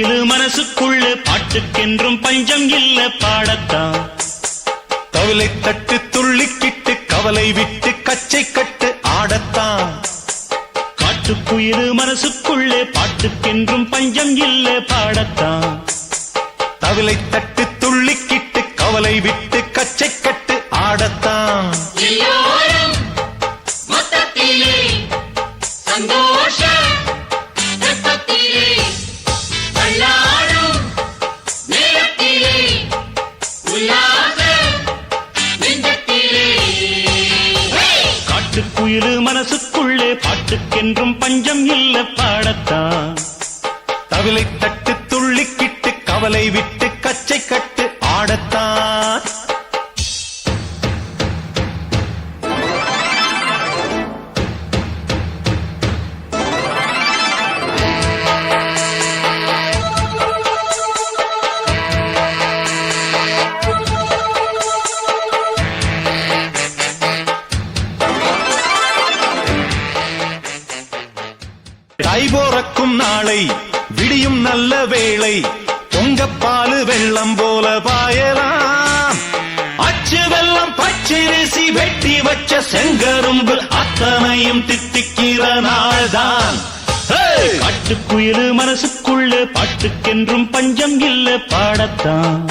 காட்டுக்குயில் மனசுக்குள்ள பாட்டுக்கென்றும் பஞ்சம் இல்ல பாடத்தான். தவிலை தட்டு துள்ளிக்கிட்டு கவலை விட்டு கச்சை கட்டு ஆடத்தான். காட்டுக்குயில் மனசுக்குள்ளே பாட்டுக்கென்றும் பஞ்சம் இல்ல பாடத்தான். தவிலை தட்டு துள்ளிக்கிட்டு கவலை விட்டு கச்சை கட்டு ஆடத்தான். காட்டுக்குயில் மனசுக்குள்ளே பாட்டுக்கென்றும் பஞ்சம் இல்ல பாடத்தான். தவிலை தட்டு துள்ளிக்கிட்டு கவலை விட்டு கச்சை கட்டு ஆடத்தான். தைபோரக்கும் நாளை விடியும் நல்ல வேளை பொங்கப்பாலு வெள்ளம் போல பாயலாம். அச்சு வெள்ளம் பச்சரிசி வெட்டி வச்ச செங்கரும்பு அத்தனையும் தித்திக்கிற நாள்தான். காட்டுக்குயில் மனசுக்குள்ளே பாட்டுக்கென்றும் பஞ்சம் இல்ல பாடத்தான்.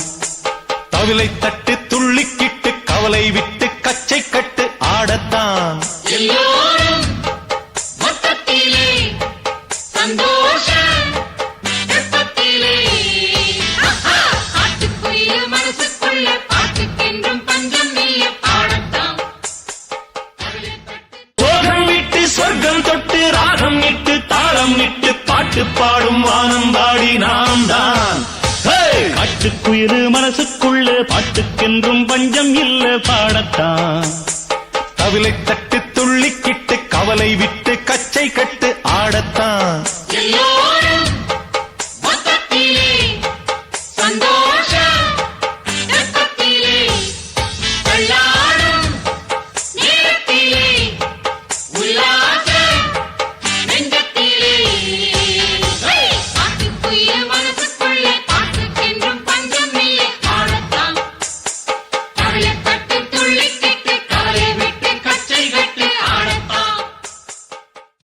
தவிலை தட்டு துள்ளிக்கிட்டு கவலை விட்டு கச்சை கட்டு ஆடத்தான். சொர்க்கம் தொட்டு ராகம் இட்டு தாளம் இட்டு பாட்டு பாடும் வானம் பாடி நாம் தான். காட்டுக்குயில் மனசுக்குள்ள பாட்டுக்கென்றும் பஞ்சம் இல்ல பாடத்தான். தவிலை தட்டு துள்ளிக்கிட்டு கவலை விட்டு கச்சை கட்டு ஆடத்தான்.